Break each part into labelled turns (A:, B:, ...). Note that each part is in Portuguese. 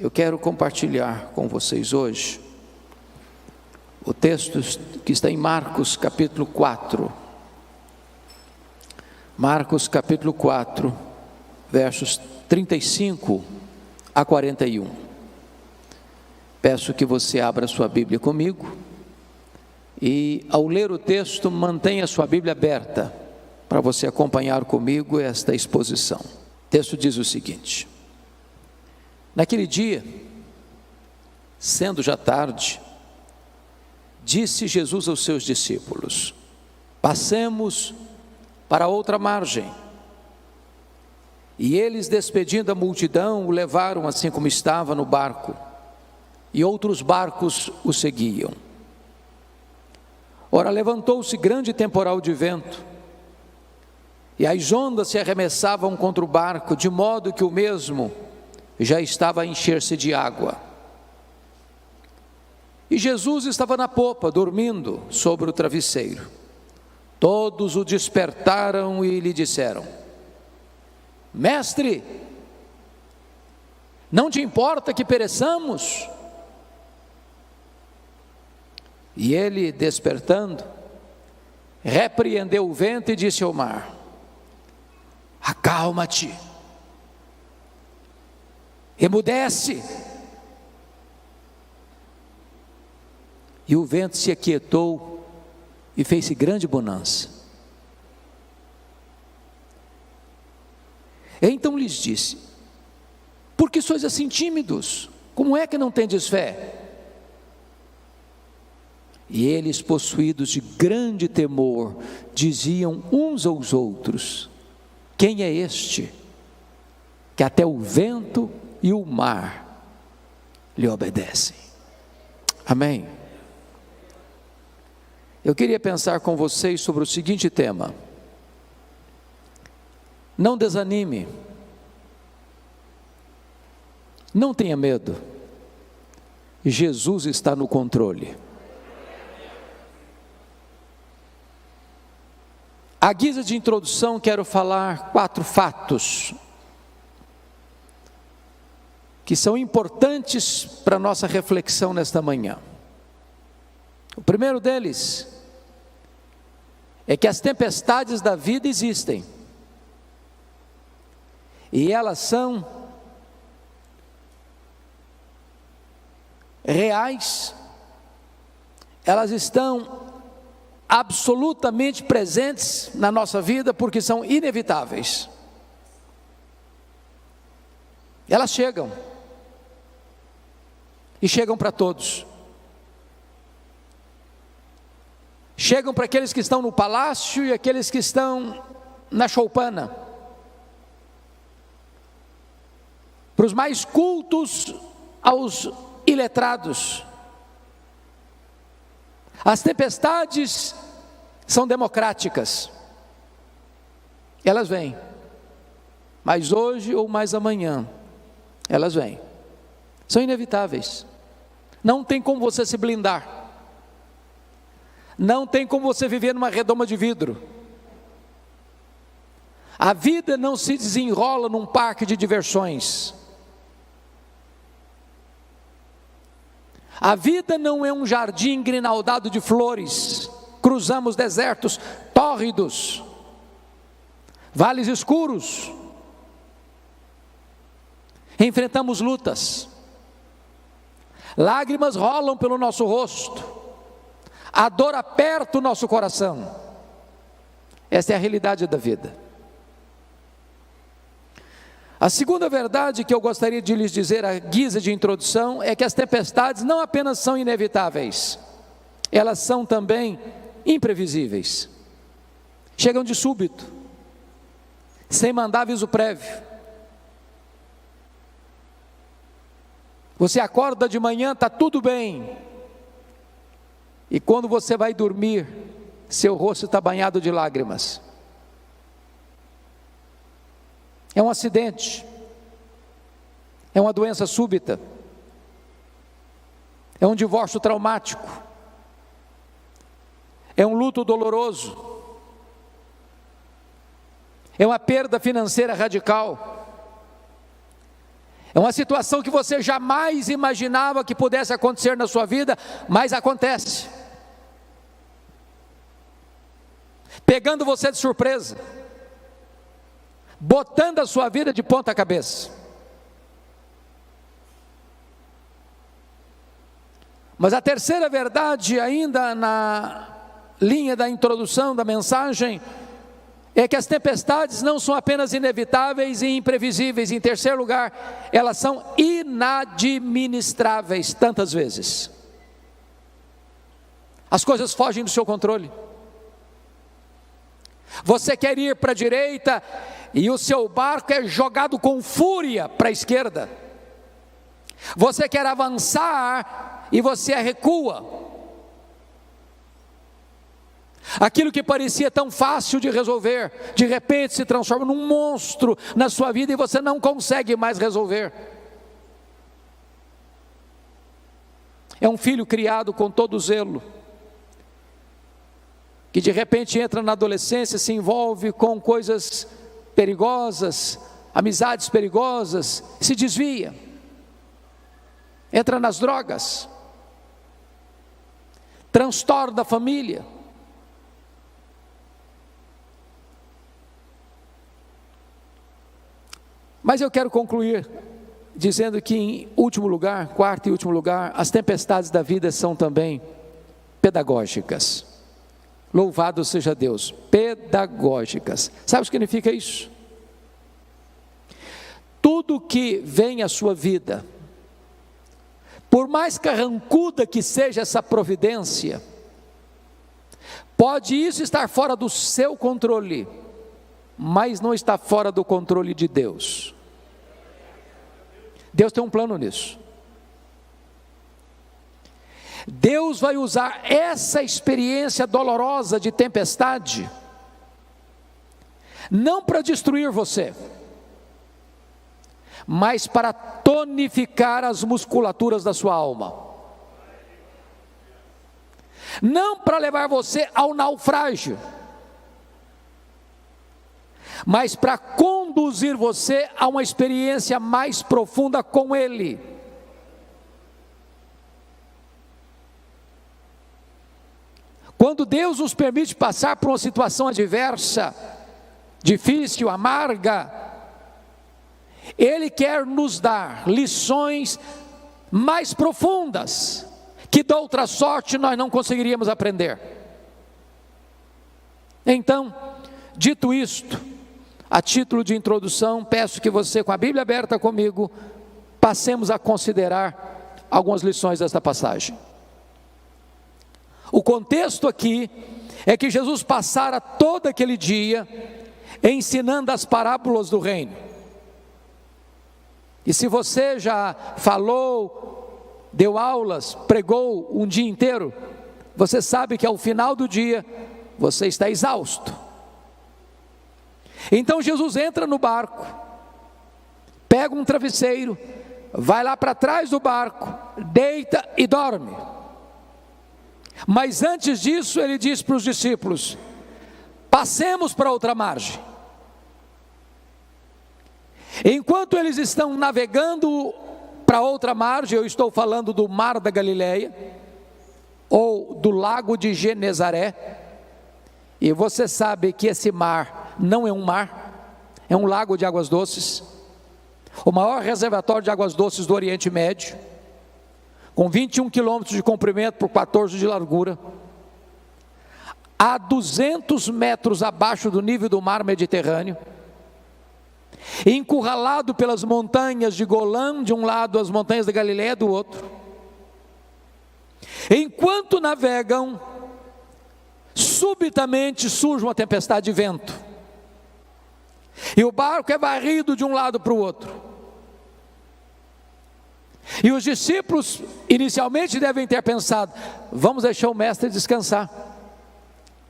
A: Eu quero compartilhar com vocês hoje o texto que está em Marcos capítulo 4. Marcos capítulo 4, versos 35 a 41. Peço que você abra sua Bíblia comigo e, ao ler o texto, mantenha sua Bíblia aberta para você acompanhar comigo esta exposição. O texto diz o seguinte: naquele dia, sendo já tarde, disse Jesus aos seus discípulos: passemos para outra margem. E eles, despedindo a multidão, o levaram assim como estava no barco, e outros barcos o seguiam. Ora, levantou-se grande temporal de vento, e as ondas se arremessavam contra o barco, de modo que o mesmo já estava a encher-se de água. E Jesus estava na popa, dormindo sobre o travesseiro. Todos o despertaram e lhe disseram: Mestre, não te importa que pereçamos? E ele, despertando, repreendeu o vento e disse ao mar: acalma-te, emudece. E o vento se aquietou e fez-se grande bonança. Então lhes disse: por que sois assim tímidos? Como é que não tendes fé? E eles, possuídos de grande temor, diziam uns aos outros: quem é este, que até o vento e o mar lhe obedecem? Amém? Eu queria pensar com vocês sobre o seguinte tema: não desanime, não tenha medo, Jesus está no controle. À guisa de introdução, quero falar 4 fatos que são importantes para a nossa reflexão nesta manhã. O primeiro deles é que as tempestades da vida existem, e elas são reais, elas estão absolutamente presentes na nossa vida, porque são inevitáveis. Elas chegam, e chegam para todos. Chegam para aqueles que estão no palácio e aqueles que estão na choupana, para os mais cultos aos iletrados. As tempestades são democráticas, elas vêm, mas hoje ou mais amanhã, elas vêm, são inevitáveis, não tem como você se blindar, não tem como você viver numa redoma de vidro. A vida não se desenrola num parque de diversões. A vida não é um jardim grinaldado de flores. Cruzamos desertos tórridos, vales escuros, enfrentamos lutas, lágrimas rolam pelo nosso rosto, a dor aperta o nosso coração. Essa é a realidade da vida. A segunda verdade que eu gostaria de lhes dizer à guisa de introdução é que as tempestades não apenas são inevitáveis, elas são também imprevisíveis. Chegam de súbito, sem mandar aviso prévio. Você acorda de manhã, está tudo bem, e quando você vai dormir, seu rosto está banhado de lágrimas. É um acidente, é uma doença súbita, é um divórcio traumático, é um luto doloroso, é uma perda financeira radical, É uma situação que você jamais imaginava que pudesse acontecer na sua vida, mas acontece. Pegando você de surpresa, botando a sua vida de ponta cabeça. Mas a terceira verdade, ainda na linha da introdução da mensagem, é que as tempestades não são apenas inevitáveis e imprevisíveis. Em terceiro lugar, elas são inadministráveis tantas vezes. As coisas fogem do seu controle. Você quer ir para a direita e o seu barco é jogado com fúria para a esquerda. Você quer avançar e você recua. Aquilo que parecia tão fácil de resolver, de repente se transforma num monstro na sua vida e você não consegue mais resolver. É um filho criado com todo zelo, que de repente entra na adolescência, se envolve com coisas perigosas, amizades perigosas, se desvia, entra nas drogas, transtorna a família. Mas eu quero concluir dizendo que, em último lugar, quarto e último lugar, as tempestades da vida são também pedagógicas. Louvado seja Deus, pedagógicas. Sabe o que significa isso? Tudo que vem à sua vida, por mais carrancuda que seja essa providência, pode isso estar fora do seu controle, mas não está fora do controle de Deus. Deus tem um plano nisso. Deus vai usar essa experiência dolorosa de tempestade, não para destruir você, mas para tonificar as musculaturas da sua alma, não para levar você ao naufrágio, mas para conduzir você a uma experiência mais profunda com Ele. Quando Deus nos permite passar por uma situação adversa, difícil, amarga, Ele quer nos dar lições mais profundas, que de outra sorte nós não conseguiríamos aprender. Então, dito isto, a título de introdução, peço que você, com a Bíblia aberta comigo, passemos a considerar algumas lições desta passagem. O contexto aqui é que Jesus passara todo aquele dia ensinando as parábolas do reino. E se você já falou, deu aulas, pregou um dia inteiro, você sabe que ao final do dia você está exausto. Então Jesus entra no barco, pega um travesseiro, vai lá para trás do barco, deita e dorme. Mas antes disso ele diz para os discípulos: passemos para outra margem. Enquanto eles estão navegando para outra margem, eu estou falando do Mar da Galileia, ou do Lago de Genezaré, e você sabe que esse mar não é um mar, é um lago de águas doces, o maior reservatório de águas doces do Oriente Médio, com 21 quilômetros de comprimento por 14 de largura, a 200 metros abaixo do nível do mar Mediterrâneo, encurralado pelas montanhas de Golã de um lado, as montanhas da Galileia do outro. Enquanto navegam, subitamente surge uma tempestade de vento, e o barco é varrido de um lado para o outro. E os discípulos inicialmente devem ter pensado: vamos deixar o mestre descansar,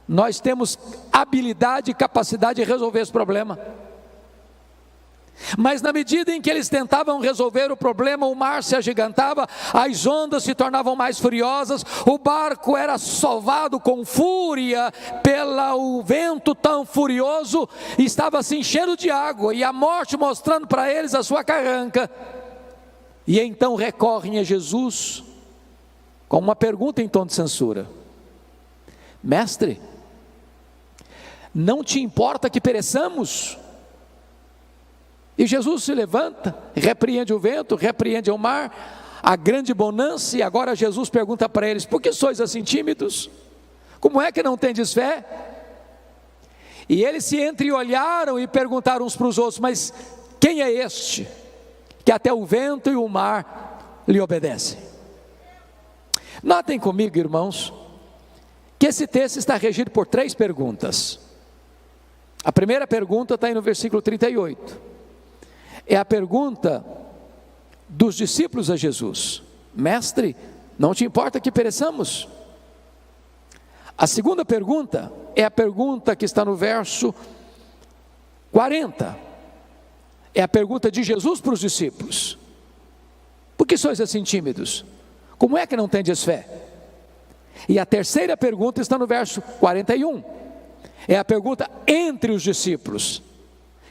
A: nós temos habilidade e capacidade de resolver esse problema. Mas na medida em que eles tentavam resolver o problema, o mar se agigantava, as ondas se tornavam mais furiosas, o barco era sovado com fúria pelo vento tão furioso, estava se enchendo de água, e a morte mostrando para eles a sua carranca. E então recorrem a Jesus com uma pergunta em tom de censura: Mestre, não te importa que pereçamos? E Jesus se levanta, repreende o vento, repreende o mar, a grande bonança, e agora Jesus pergunta para eles: por que sois assim tímidos? Como é que não tendes fé? E eles se entreolharam e perguntaram uns para os outros: mas quem é este, que até o vento e o mar lhe obedecem? Notem comigo, irmãos, que esse texto está regido por 3 perguntas. A primeira pergunta está aí no versículo 38. É a pergunta dos discípulos a Jesus: Mestre, não te importa que pereçamos? A segunda pergunta é a pergunta que está no verso 40. É a pergunta de Jesus para os discípulos: por que sois assim tímidos? Como é que não tendes fé? E a terceira pergunta está no verso 41. É a pergunta entre os discípulos: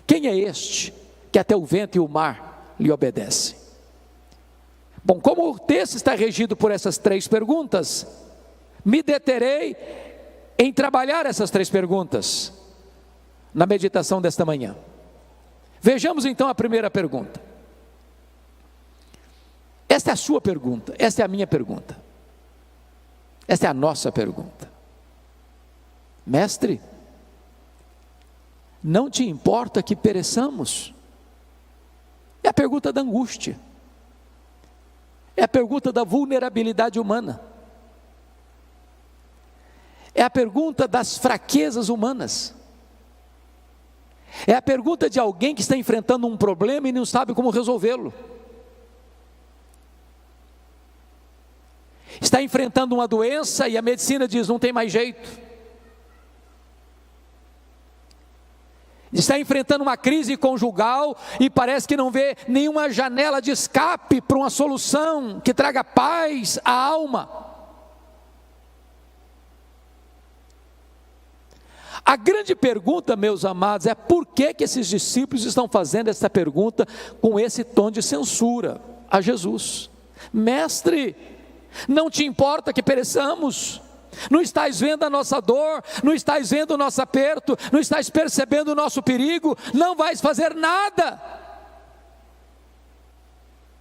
A: quem é este que até o vento e o mar lhe obedecem? Bom, como o texto está regido por essas 3 perguntas, me deterei em trabalhar essas 3 perguntas na meditação desta manhã. Vejamos então a primeira pergunta. Esta é a sua pergunta, esta é a minha pergunta, esta é a nossa pergunta. Mestre, não te importa que pereçamos? É a pergunta da angústia, é a pergunta da vulnerabilidade humana, é a pergunta das fraquezas humanas, é a pergunta de alguém que está enfrentando um problema e não sabe como resolvê-lo, está enfrentando uma doença e a medicina diz: não tem mais jeito. Está enfrentando uma crise conjugal e parece que não vê nenhuma janela de escape para uma solução que traga paz à alma. A grande pergunta, meus amados, é por que esses discípulos estão fazendo essa pergunta com esse tom de censura a Jesus? Mestre, não te importa que pereçamos? Não estás vendo a nossa dor? Não estás vendo o nosso aperto? Não estás percebendo o nosso perigo? Não vais fazer nada.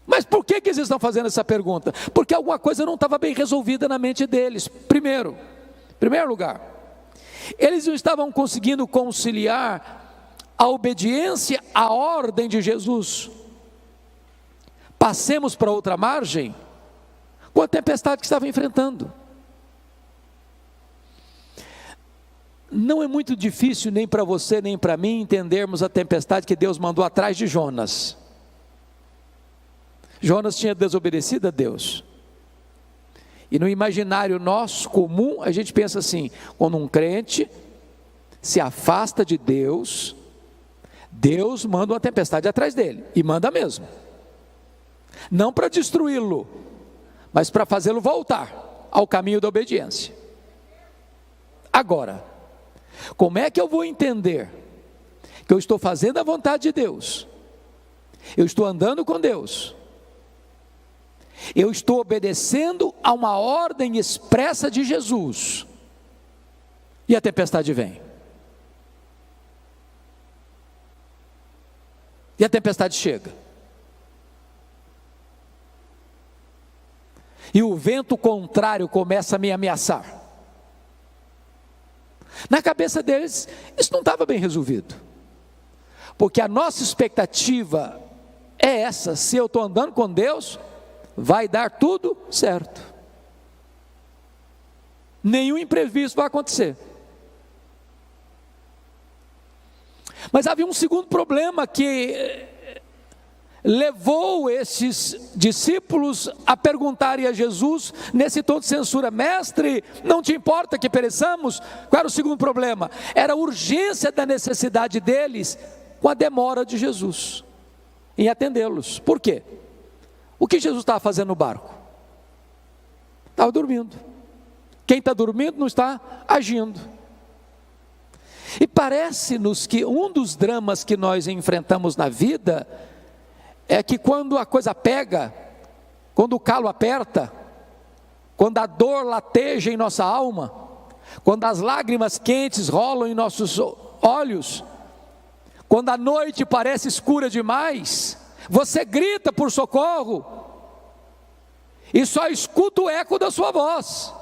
A: Mas por que eles estão fazendo essa pergunta? Porque alguma coisa não estava bem resolvida na mente deles. Em primeiro lugar, eles não estavam conseguindo conciliar a obediência à ordem de Jesus: passemos para outra margem, com a tempestade que estava enfrentando. Não é muito difícil nem para você nem para mim entendermos a tempestade que Deus mandou atrás de Jonas. Jonas tinha desobedecido a Deus. E no imaginário nosso comum, a gente pensa assim: quando um crente se afasta de Deus, Deus manda uma tempestade atrás dele, e manda mesmo. Não para destruí-lo, mas para fazê-lo voltar ao caminho da obediência. Agora, como é que eu vou entender que eu estou fazendo a vontade de Deus, eu estou andando com Deus, eu estou obedecendo a uma ordem expressa de Jesus, e a tempestade vem? E a tempestade chega, e o vento contrário começa a me ameaçar. Na cabeça deles, isso não estava bem resolvido, porque a nossa expectativa é essa: se eu estou andando com Deus, vai dar tudo certo, nenhum imprevisto vai acontecer. Mas havia um segundo problema que levou esses discípulos a perguntarem a Jesus nesse tom de censura: Mestre, não te importa que pereçamos? Qual era o segundo problema? Era a urgência da necessidade deles com a demora de Jesus em atendê-los. Por quê? O que Jesus estava fazendo no barco? Estava dormindo. Quem está dormindo não está agindo. E parece-nos que um dos dramas que nós enfrentamos na vida é que quando a coisa pega, quando o calo aperta, quando a dor lateja em nossa alma, quando as lágrimas quentes rolam em nossos olhos, quando a noite parece escura demais, você grita por socorro e só escuta o eco da sua voz.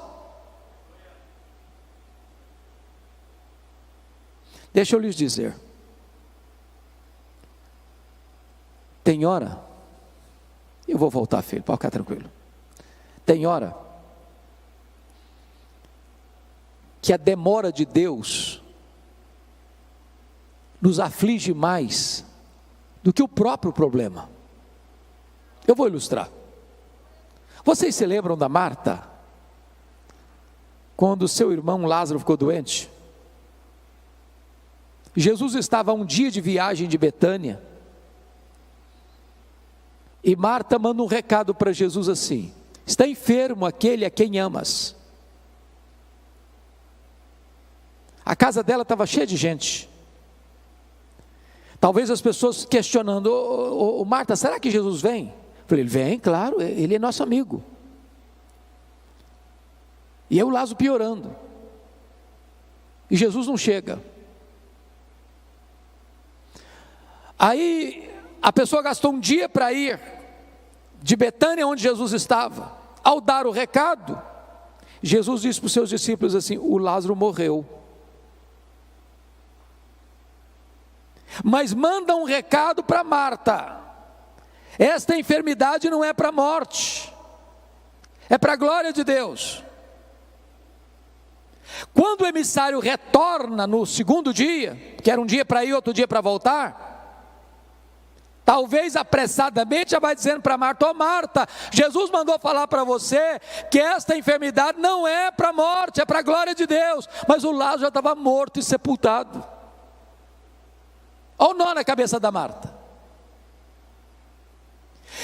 A: Deixa eu lhes dizer, tem hora, eu vou voltar, filho, pode ficar tranquilo. Tem hora que a demora de Deus nos aflige mais do que o próprio problema. Eu vou ilustrar. Vocês se lembram da Marta? Quando seu irmão Lázaro ficou doente? Jesus estava a um dia de viagem de Betânia, e Marta manda um recado para Jesus assim: está enfermo aquele a quem amas. A casa dela estava cheia de gente. Talvez as pessoas questionando: Marta, será que Jesus vem? Eu falei: ele vem, claro, ele é nosso amigo. E o Lázaro piorando, e Jesus não chega. Aí a pessoa gastou um dia para ir de Betânia, onde Jesus estava. Ao dar o recado, Jesus disse para os seus discípulos assim: o Lázaro morreu. Mas manda um recado para Marta: esta enfermidade não é para a morte, é para a glória de Deus. Quando o emissário retorna no segundo dia, que era um dia para ir, outro dia para voltar, talvez apressadamente já vai dizendo para Marta: Marta, Jesus mandou falar para você que esta enfermidade não é para a morte, é para a glória de Deus. Mas o Lázaro já estava morto e sepultado. Olha o nó na cabeça da Marta.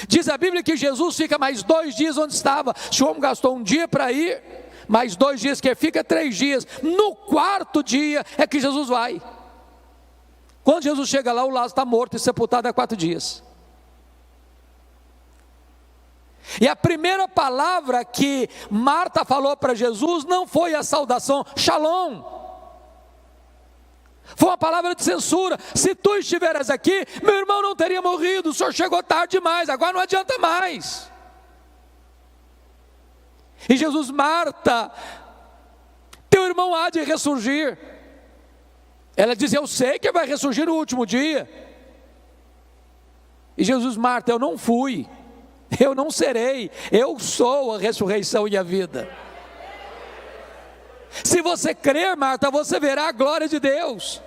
A: Diz a Bíblia que Jesus fica mais 2 dias onde estava. Se o homem gastou um dia para ir, mais 2 dias que fica, 3 dias. No 4º dia é que Jesus vai. Quando Jesus chega lá, o Lázaro está morto e sepultado há 4 dias. E a primeira palavra que Marta falou para Jesus não foi a saudação Shalom. Foi uma palavra de censura: se tu estiveras aqui, meu irmão não teria morrido, o senhor chegou tarde demais, agora não adianta mais. E Jesus: Marta, teu irmão há de ressurgir. Ela diz: eu sei que vai ressurgir no último dia. E Jesus: Marta, eu não fui, eu não serei, eu sou a ressurreição e a vida. Se você crer, Marta, você verá a glória de Deus.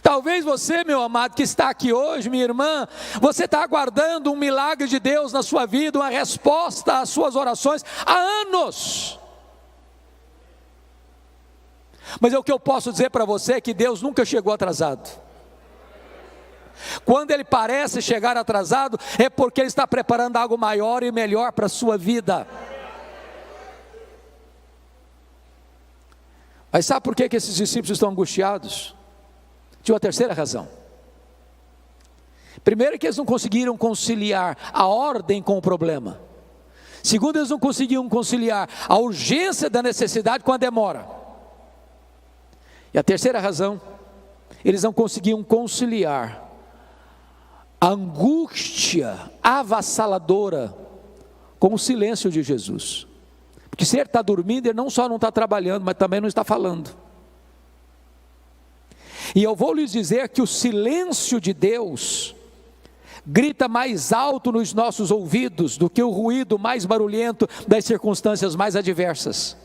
A: Talvez você, meu amado, que está aqui hoje, minha irmã, você está aguardando um milagre de Deus na sua vida, uma resposta às suas orações há anos. Mas o que eu posso dizer para você é que Deus nunca chegou atrasado. Quando Ele parece chegar atrasado, é porque Ele está preparando algo maior e melhor para a sua vida. Mas sabe por que esses discípulos estão angustiados? Tinha uma terceira razão. Primeiro, que eles não conseguiram conciliar a ordem com o problema. Segundo, eles não conseguiam conciliar a urgência da necessidade com a demora. E a terceira razão, eles não conseguiam conciliar a angústia avassaladora com o silêncio de Jesus. Porque se ele está dormindo, ele não só não está trabalhando, mas também não está falando. E eu vou lhes dizer que o silêncio de Deus grita mais alto nos nossos ouvidos do que o ruído mais barulhento das circunstâncias mais adversas.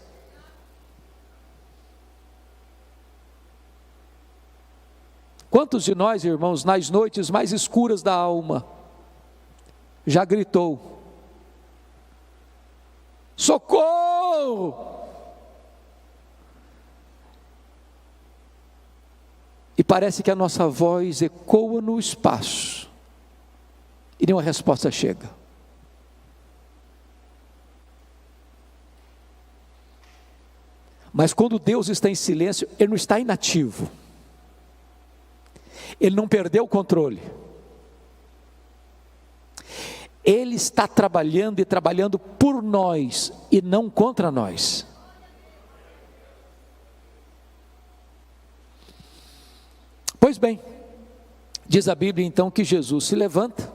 A: Quantos de nós, irmãos, nas noites mais escuras da alma, já gritou: socorro! E parece que a nossa voz ecoa no espaço e nenhuma resposta chega. Mas quando Deus está em silêncio, Ele não está inativo. Ele não perdeu o controle. está trabalhando e trabalhando por nós e não contra nós. Pois bem, diz a Bíblia então que Jesus se levanta,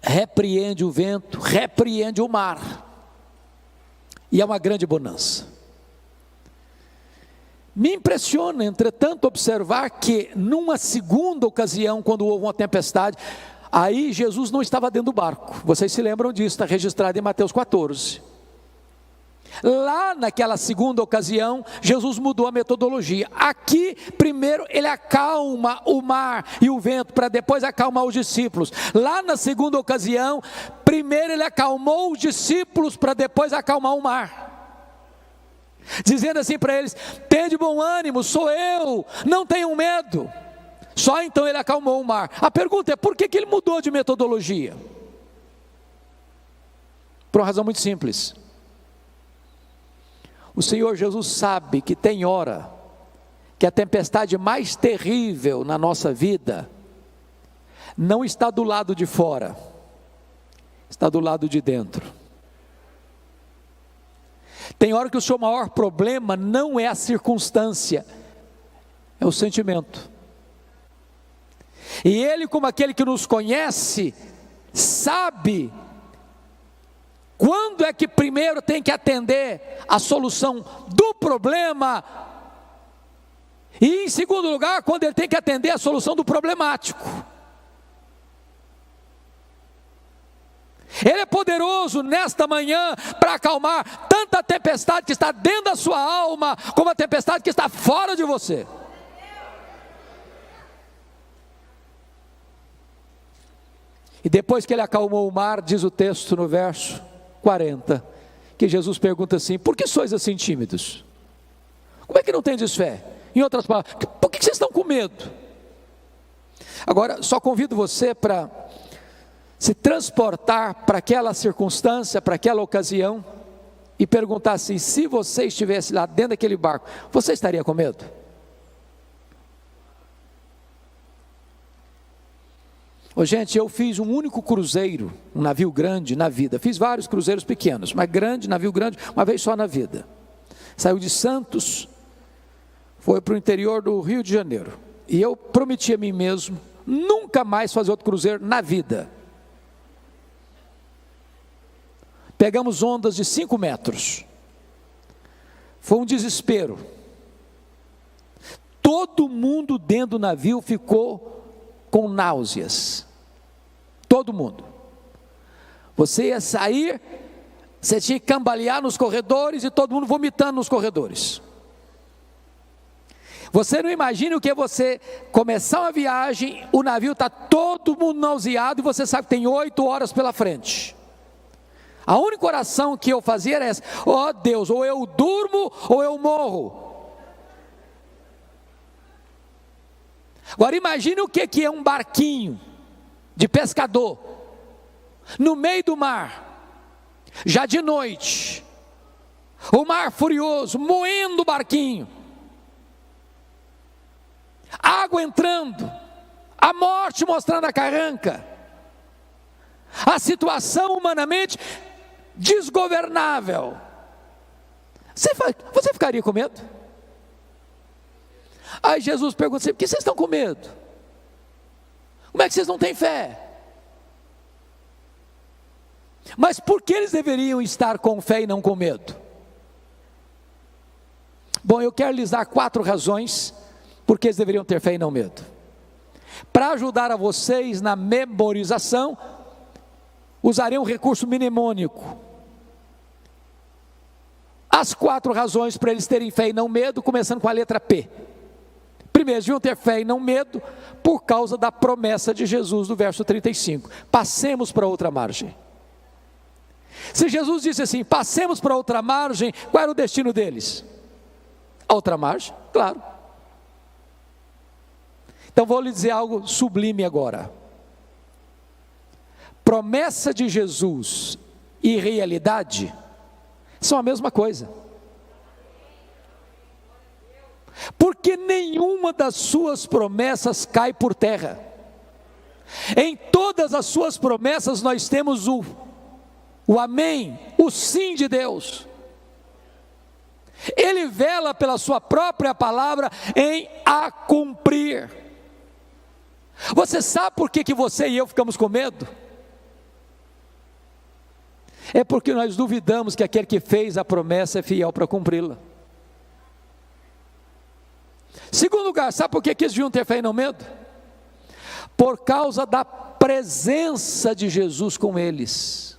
A: repreende o vento, repreende o mar, e é uma grande bonança. Me impressiona, entretanto, observar que numa segunda ocasião, quando houve uma tempestade, aí Jesus não estava dentro do barco. Vocês se lembram disso, está registrado em Mateus 14. Lá naquela segunda ocasião, Jesus mudou a metodologia. Aqui, primeiro ele acalma o mar e o vento, para depois acalmar os discípulos. Lá na segunda ocasião, primeiro ele acalmou os discípulos, para depois acalmar o mar, dizendo assim para eles: tende bom ânimo, sou eu, não tenham medo. Só então ele acalmou o mar. A pergunta é: por que ele mudou de metodologia? Por uma razão muito simples. O Senhor Jesus sabe que tem hora que a tempestade mais terrível na nossa vida não está do lado de fora, está do lado de dentro. Tem hora que o seu maior problema não é a circunstância, é o sentimento. E Ele, como aquele que nos conhece, sabe quando é que primeiro tem que atender a solução do problema, e em segundo lugar, quando ele tem que atender a solução do problemático. Ele é poderoso nesta manhã para acalmar tanta tempestade que está dentro da sua alma, como a tempestade que está fora de você. E depois que ele acalmou o mar, diz o texto no verso 40, que Jesus pergunta assim: por que sois assim tímidos? Como é que não tendes fé? Em outras palavras, por que vocês estão com medo? Agora, só convido você para se transportar para aquela circunstância, para aquela ocasião, e perguntar assim: se você estivesse lá dentro daquele barco, você estaria com medo? Ô, gente, eu fiz um único cruzeiro, um navio grande na vida. Fiz vários cruzeiros pequenos, mas grande, navio grande, uma vez só na vida. Saiu de Santos, foi para o interior do Rio de Janeiro. E eu prometi a mim mesmo nunca mais fazer outro cruzeiro na vida. Pegamos ondas de 5 metros. Foi um desespero. Todo mundo dentro do navio ficou com náuseas. Todo mundo. Você ia sair, você tinha que cambalear nos corredores e todo mundo vomitando nos corredores. Você não imagina o que é você começar uma viagem, o navio está todo mundo nauseado e você sabe que tem 8 horas pela frente. A única oração que eu fazia era essa: ó Deus, ou eu durmo ou eu morro. Agora imagine o que é um barquinho de pescador no meio do mar, já de noite, o mar furioso, moendo o barquinho, água entrando, a morte mostrando a carranca, a situação humanamente desgovernável. Você ficaria com medo? Aí Jesus pergunta assim: por que vocês estão com medo? Como é que vocês não têm fé? Mas por que eles deveriam estar com fé e não com medo? Bom, eu quero lhes dar 4 razões por que eles deveriam ter fé e não medo. Para ajudar a vocês na memorização, usarei um recurso mnemônico. As 4 razões para eles terem fé e não medo, começando com a letra P. Primeiro, eles deviam ter fé e não medo por causa da promessa de Jesus do verso 35. Passemos para outra margem. Se Jesus disse assim: passemos para outra margem, qual era o destino deles? A outra margem, claro. Então vou lhe dizer algo sublime agora. Promessa de Jesus e realidade são a mesma coisa. Porque nenhuma das suas promessas cai por terra. Em todas as suas promessas nós temos o amém, o sim de Deus. Ele vela pela sua própria palavra em a cumprir. Você sabe por que você e eu ficamos com medo? É porque nós duvidamos que aquele que fez a promessa é fiel para cumpri-la. Segundo lugar, sabe por que eles deviam ter fé e não medo? Por causa da presença de Jesus com eles.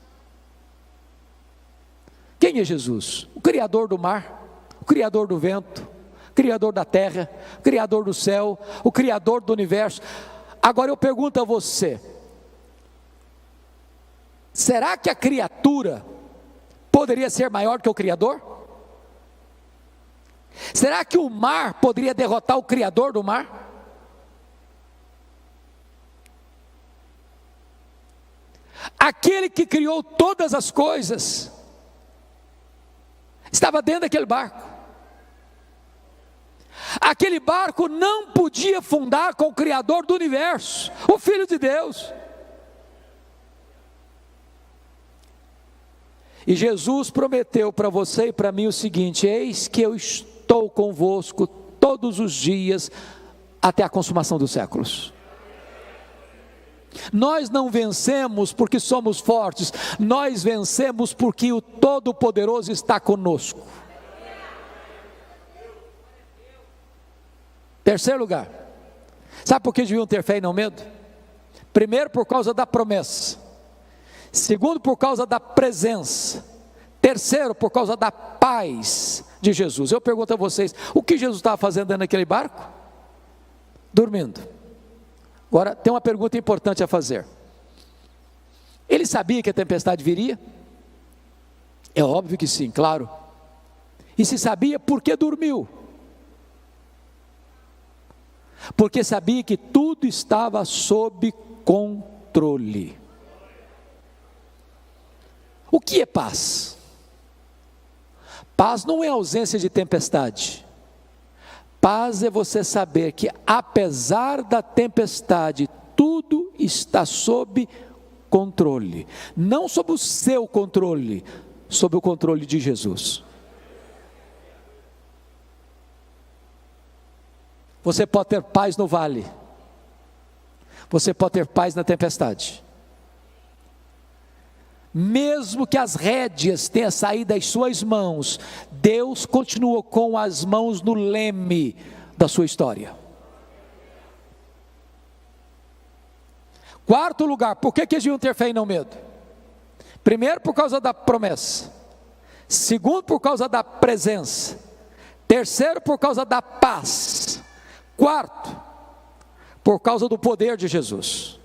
A: Quem é Jesus? O Criador do mar, o Criador do vento, o Criador da terra, o Criador do céu, o Criador do universo. Agora eu pergunto a você, será que a criatura poderia ser maior que o Criador? Será que o mar poderia derrotar o Criador do mar? Aquele que criou todas as coisas estava dentro daquele barco. Aquele barco não podia afundar com o Criador do universo, o Filho de Deus. E Jesus prometeu para você e para mim o seguinte: eis que eu estou convosco todos os dias até a consumação dos séculos. Nós não vencemos porque somos fortes, nós vencemos porque o Todo-Poderoso está conosco. Terceiro lugar, sabe por que deviam ter fé e não medo? Primeiro, por causa da promessa. Segundo, por causa da presença. Terceiro, por causa da paz de Jesus. Eu pergunto a vocês, o que Jesus estava fazendo dentro daquele barco? Dormindo. Agora, tem uma pergunta importante a fazer. Ele sabia que a tempestade viria? É óbvio que sim, claro. E se sabia, por que dormiu? Porque sabia que tudo estava sob controle. O que é paz? Paz não é ausência de tempestade. Paz é você saber que apesar da tempestade, tudo está sob controle. Não sob o seu controle, sob o controle de Jesus. Você pode ter paz no vale. Você pode ter paz na tempestade. Mesmo que as rédeas tenham saído das suas mãos, Deus continua com as mãos no leme da sua história. Quarto lugar, por que eles deviam ter fé e não medo? Primeiro, por causa da promessa. Segundo, por causa da presença. Terceiro, por causa da paz. Quarto, por causa do poder de Jesus.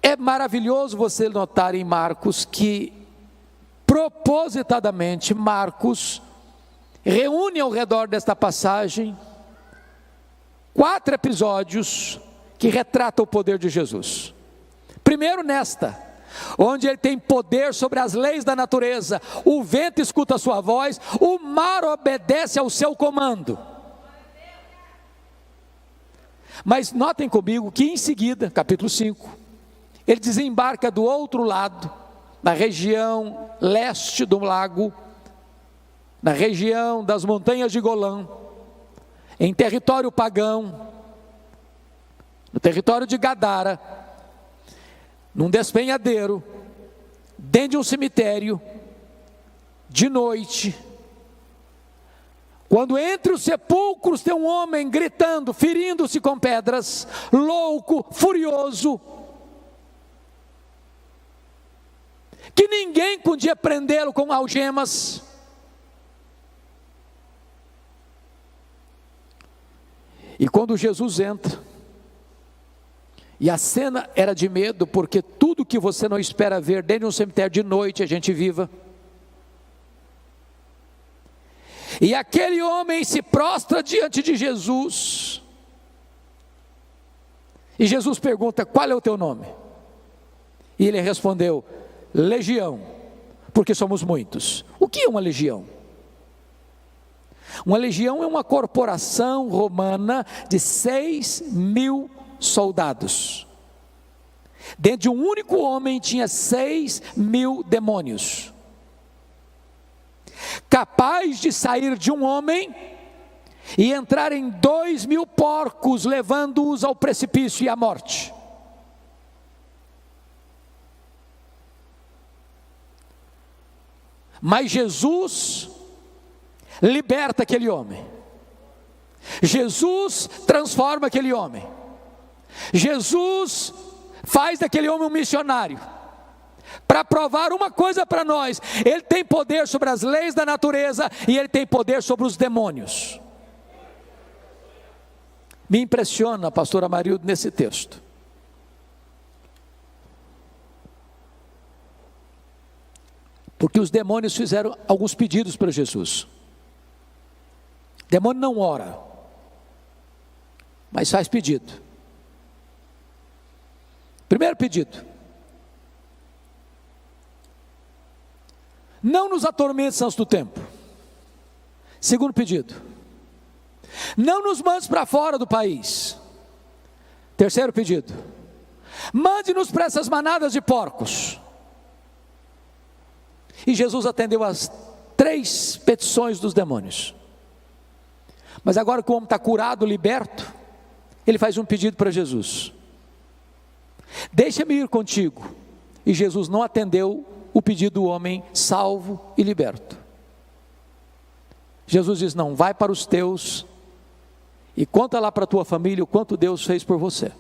A: É maravilhoso você notar em Marcos que, propositadamente, Marcos reúne ao redor desta passagem 4 episódios que retratam o poder de Jesus. Primeiro nesta, onde ele tem poder sobre as leis da natureza, o vento escuta a sua voz, o mar obedece ao seu comando. Mas notem comigo que em seguida, capítulo 5, ele desembarca do outro lado, na região leste do lago, na região das montanhas de Golã, em território pagão, no território de Gadara, num despenhadeiro, dentro de um cemitério, de noite, quando entre os sepulcros tem um homem gritando, ferindo-se com pedras, louco, furioso, que ninguém podia prendê-lo com algemas. E quando Jesus entra, e a cena era de medo, porque tudo que você não espera ver dentro de um cemitério de noite, a gente viva. E aquele homem se prostra diante de Jesus, e Jesus pergunta: qual é o teu nome? E ele respondeu: legião, porque somos muitos. O que é uma legião? Uma legião é uma corporação romana de 6.000 soldados. Dentro de um único homem tinha 6.000 demônios, capaz de sair de um homem e entrar em 2.000 porcos, levando-os ao precipício e à morte. Mas Jesus liberta aquele homem. Jesus transforma aquele homem. Jesus faz daquele homem um missionário, para provar uma coisa para nós: ele tem poder sobre as leis da natureza e ele tem poder sobre os demônios. Me impressiona, pastor Amarildo, nesse texto, porque os demônios fizeram alguns pedidos para Jesus. O demônio não ora, mas faz pedido. Primeiro pedido: não nos atormentes antes do tempo. Segundo pedido: não nos mandes para fora do país. Terceiro pedido: mande-nos para essas manadas de porcos. E Jesus atendeu as 3 petições dos demônios. Mas agora que o homem está curado, liberto, ele faz um pedido para Jesus: deixa-me ir contigo. E Jesus não atendeu o pedido do homem salvo e liberto. Jesus diz: não, vai para os teus e conta lá para a tua família o quanto Deus fez por você.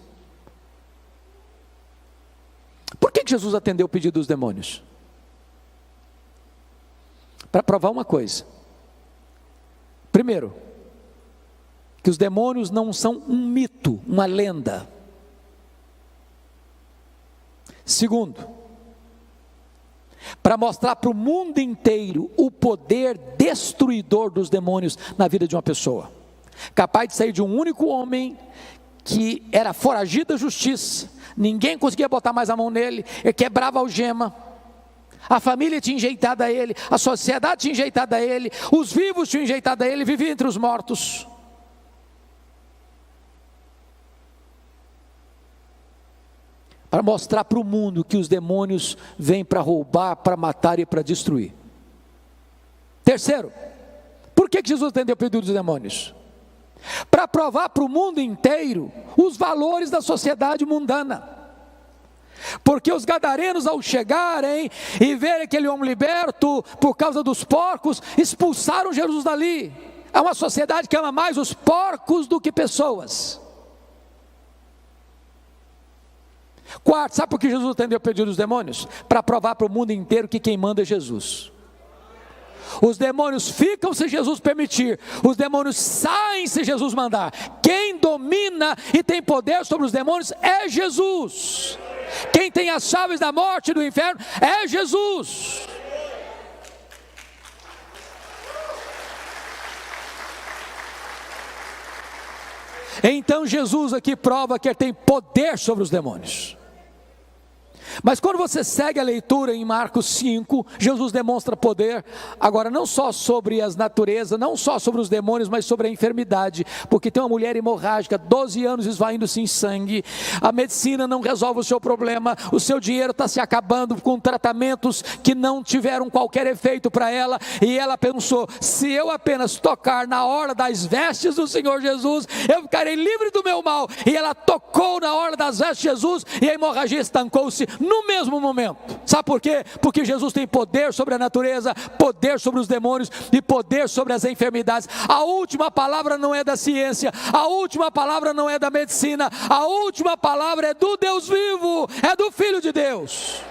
A: Por que Jesus atendeu o pedido dos demônios? Para provar uma coisa. Primeiro, que os demônios não são um mito, uma lenda. Segundo, para mostrar para o mundo inteiro o poder destruidor dos demônios na vida de uma pessoa, capaz de sair de um único homem que era foragido da justiça, ninguém conseguia botar mais a mão nele, ele quebrava a algema, a família tinha enjeitado a ele, a sociedade tinha enjeitado a ele, os vivos tinham enjeitado a ele, vivia entre os mortos. Para mostrar para o mundo que os demônios vêm para roubar, para matar e para destruir. Terceiro, por que Jesus atendeu o pedido dos demônios? Para provar para o mundo inteiro os valores da sociedade mundana. Porque os gadarenos, ao chegarem e verem aquele homem liberto por causa dos porcos, expulsaram Jesus dali. É uma sociedade que ama mais os porcos do que pessoas. Quarto, sabe por que Jesus atendeu o pedido dos demônios? Para provar para o mundo inteiro que quem manda é Jesus. Os demônios ficam se Jesus permitir, os demônios saem se Jesus mandar. Quem domina e tem poder sobre os demônios é Jesus. Quem tem as chaves da morte e do inferno é Jesus. Então Jesus aqui prova que ele tem poder sobre os demônios. Mas quando você segue a leitura em Marcos 5, Jesus demonstra poder, agora não só sobre as naturezas, não só sobre os demônios, mas sobre a enfermidade, porque tem uma mulher hemorrágica, 12 anos esvaindo-se em sangue, a medicina não resolve o seu problema, o seu dinheiro está se acabando com tratamentos que não tiveram qualquer efeito para ela, e ela pensou: se eu apenas tocar na orla das vestes do Senhor Jesus, eu ficarei livre do meu mal. E ela tocou na orla das vestes de Jesus, e a hemorragia estancou-se no mesmo momento. Sabe por quê? Porque Jesus tem poder sobre a natureza, poder sobre os demônios e poder sobre as enfermidades. A última palavra não é da ciência, a última palavra não é da medicina, a última palavra é do Deus vivo, é do Filho de Deus.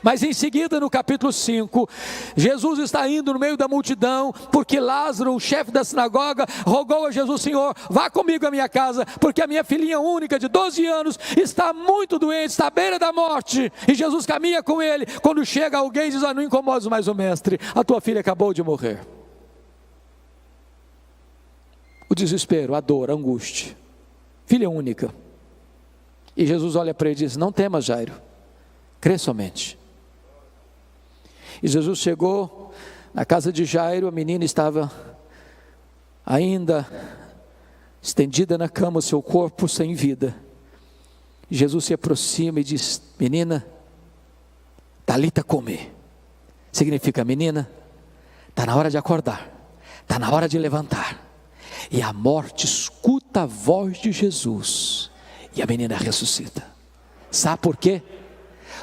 A: Mas em seguida, no capítulo 5, Jesus está indo no meio da multidão, porque Lázaro, o chefe da sinagoga, rogou a Jesus: Senhor, vá comigo à minha casa, porque a minha filhinha única de 12 anos está muito doente, está à beira da morte. E Jesus caminha com ele. Quando chega alguém, diz: não incomodes mais o mestre, a tua filha acabou de morrer. O desespero, a dor, a angústia, filha única. E Jesus olha para ele e diz: não temas, Jairo, crê somente. E Jesus chegou na casa de Jairo, a menina estava ainda estendida na cama, o seu corpo sem vida. Jesus se aproxima e diz: menina, talita cumi. Significa: menina, está na hora de acordar, está na hora de levantar. E a morte escuta a voz de Jesus, e a menina ressuscita. Sabe por quê?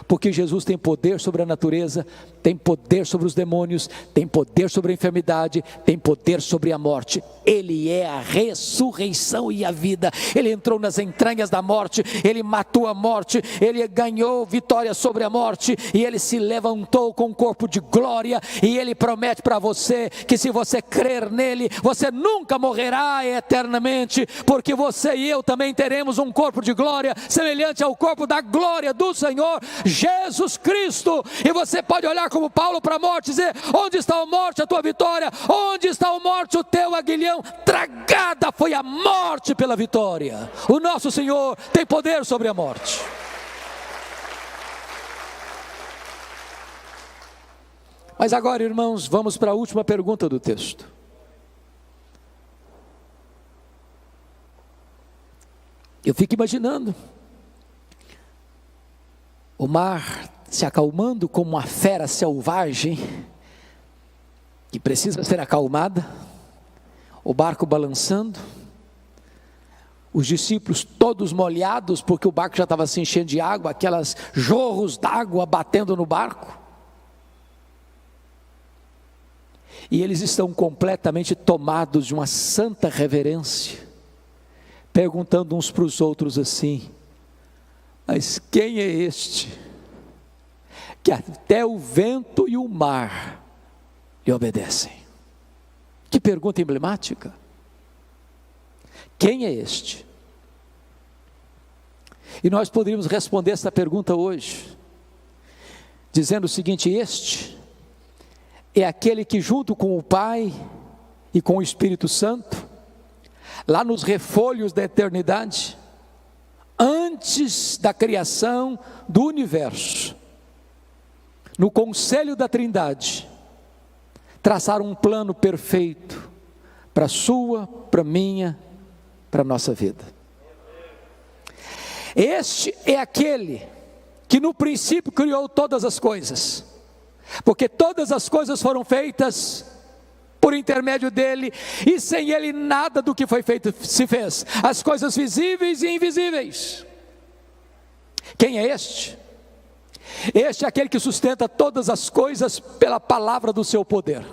A: Porque Jesus tem poder sobre a natureza, tem poder sobre os demônios, tem poder sobre a enfermidade, tem poder sobre a morte. Ele é a ressurreição e a vida. Ele entrou nas entranhas da morte, ele matou a morte, ele ganhou vitória sobre a morte, e ele se levantou com um corpo de glória. E ele promete para você que, se você crer nele, você nunca morrerá eternamente, porque você e eu também teremos um corpo de glória semelhante ao corpo da glória do Senhor Jesus Cristo. E você pode olhar como Paulo para a morte e dizer: onde está a morte, a tua vitória? Onde está a morte, o teu aguilhão? Tragada foi a morte pela vitória. O nosso Senhor tem poder sobre a morte. Mas agora, irmãos, vamos para a última pergunta do texto. Eu fico imaginando o mar se acalmando como uma fera selvagem que precisa ser acalmada, o barco balançando, os discípulos todos molhados, porque o barco já estava se enchendo de água, aquelas jorros d'água batendo no barco, e eles estão completamente tomados de uma santa reverência, perguntando uns para os outros assim: mas quem é este, que até o vento e o mar lhe obedecem? Que pergunta emblemática. Quem é este? E nós poderíamos responder essa pergunta hoje, dizendo o seguinte: este é aquele que, junto com o Pai e com o Espírito Santo, lá nos refolhos da eternidade, antes da criação do universo, no conselho da Trindade, traçaram um plano perfeito para a sua, para a minha, para a nossa vida. Este é aquele que no princípio criou todas as coisas, porque todas as coisas foram feitas por intermédio dele, e sem ele nada do que foi feito se fez, as coisas visíveis e invisíveis. Quem é este? Este é aquele que sustenta todas as coisas pela palavra do seu poder.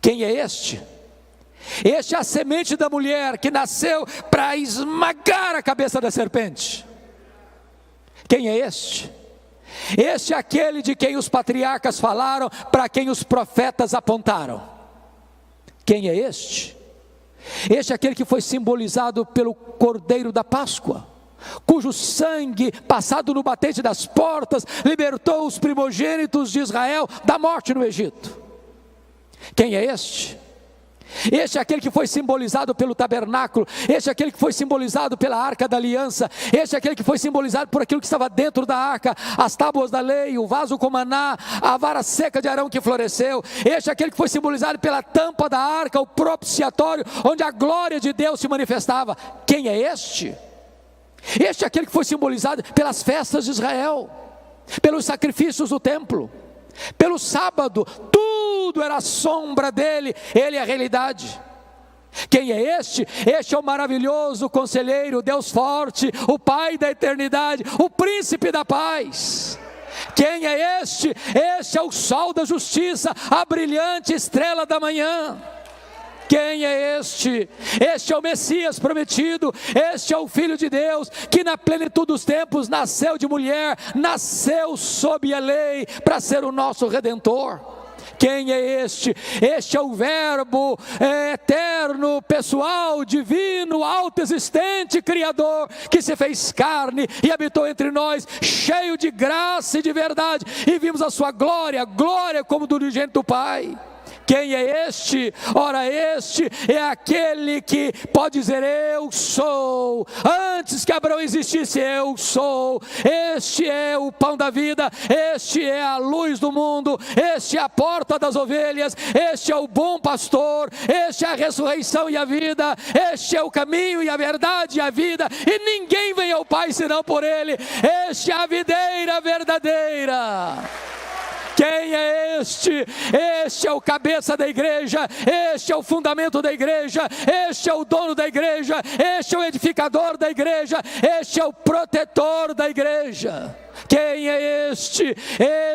A: Quem é este? Este é a semente da mulher que nasceu para esmagar a cabeça da serpente. Quem é este? Este é aquele de quem os patriarcas falaram, para quem os profetas apontaram. Quem é este? Este é aquele que foi simbolizado pelo Cordeiro da Páscoa, cujo sangue, passado no batente das portas, libertou os primogênitos de Israel da morte no Egito. Quem é este? Este é aquele que foi simbolizado pelo tabernáculo, este é aquele que foi simbolizado pela arca da aliança, este é aquele que foi simbolizado por aquilo que estava dentro da arca, as tábuas da lei, o vaso com maná, a vara seca de Arão que floresceu. Este é aquele que foi simbolizado pela tampa da arca, o propiciatório, onde a glória de Deus se manifestava. Quem é este? Este é aquele que foi simbolizado pelas festas de Israel, pelos sacrifícios do templo, pelo sábado. Tudo era a sombra dele, ele é a realidade. Quem é este? Este é o maravilhoso conselheiro, Deus forte, o Pai da eternidade, o príncipe da paz. Quem é este? Este é o sol da justiça, a brilhante estrela da manhã. Quem é este? Este é o Messias prometido, este é o Filho de Deus, que na plenitude dos tempos nasceu de mulher, nasceu sob a lei, para ser o nosso Redentor. Quem é este? Este é o Verbo eterno, pessoal, divino, autoexistente, Criador, que se fez carne e habitou entre nós, cheio de graça e de verdade, e vimos a sua glória, glória como do unigênito do Pai. Quem é este? Ora, este é aquele que pode dizer: eu sou. Antes que Abraão existisse, eu sou. Este é o pão da vida, este é a luz do mundo, este é a porta das ovelhas, este é o bom pastor, este é a ressurreição e a vida, este é o caminho e a verdade e a vida, e ninguém vem ao Pai senão por Ele. Este é a videira verdadeira. Quem é este? Este é o cabeça da igreja, este é o fundamento da igreja, este é o dono da igreja, este é o edificador da igreja, este é o protetor da igreja. Quem é este?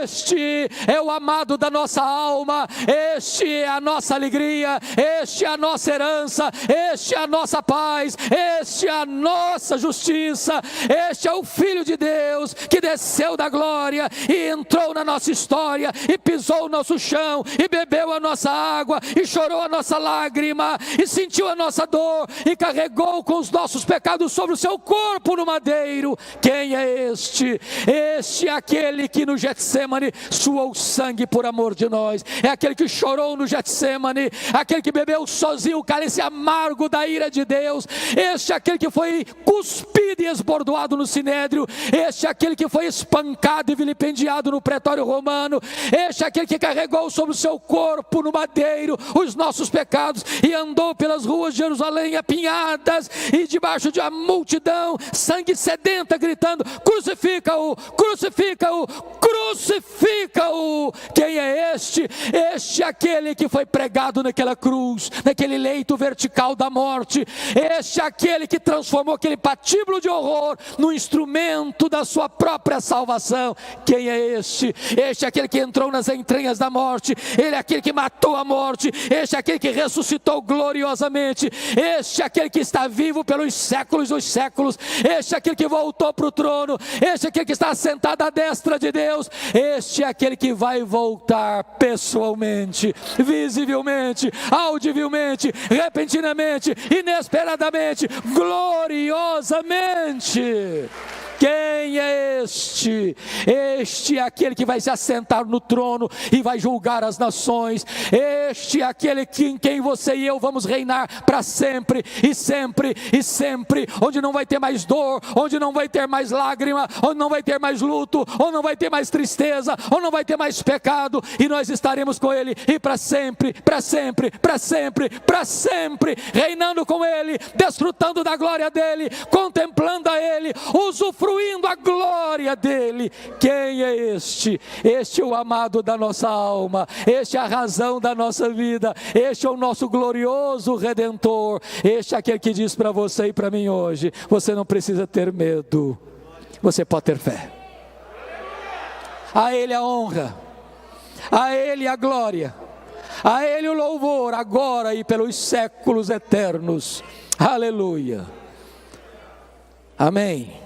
A: Este é o amado da nossa alma, este é a nossa alegria, este é a nossa herança, este é a nossa paz, este é a nossa justiça, este é o Filho de Deus que desceu da glória e entrou na nossa história e pisou o nosso chão e bebeu a nossa água e chorou a nossa lágrima e sentiu a nossa dor e carregou com os nossos pecados sobre o seu corpo no madeiro. Quem é este? Este é aquele que no Getsemane suou sangue por amor de nós, é aquele que chorou no Getsemane, aquele que bebeu sozinho o cálice amargo da ira de Deus, este é aquele que foi cuspido e esbordoado no sinédrio, este é aquele que foi espancado e vilipendiado no pretório romano, este é aquele que carregou sobre o seu corpo no madeiro os nossos pecados e andou pelas ruas de Jerusalém apinhadas e debaixo de uma multidão sangue sedenta gritando: crucifica-o, crucifica-o, crucifica-o. Quem é este? Este é aquele que foi pregado naquela cruz, naquele leito vertical da morte. Este é aquele que transformou aquele patíbulo de horror no instrumento da sua própria salvação. Quem é este? Este é aquele que entrou nas entranhas da morte, ele é aquele que matou a morte, este é aquele que ressuscitou gloriosamente, este é aquele que está vivo pelos séculos dos séculos, este é aquele que voltou para o trono, este é aquele que está sentado à destra de Deus, este é aquele que vai voltar pessoalmente, visivelmente, audivelmente, repentinamente, inesperadamente, gloriosamente. Quem é este? Este é aquele que vai se assentar no trono e vai julgar as nações. Este é aquele em quem você e eu vamos reinar para sempre e sempre e sempre, onde não vai ter mais dor, onde não vai ter mais lágrima, onde não vai ter mais luto, onde não vai ter mais tristeza, onde não vai ter mais pecado, e nós estaremos com Ele e para sempre, para sempre, para sempre, para sempre, reinando com Ele, desfrutando da glória dEle, contemplando a Ele, usufruindo a glória dEle. Quem é este? Este é o amado da nossa alma, este é a razão da nossa vida, este é o nosso glorioso Redentor, este é aquele que diz para você e para mim hoje: você não precisa ter medo, você pode ter fé. A Ele a honra, a Ele a glória, a Ele o louvor, agora e pelos séculos eternos. Aleluia. Amém.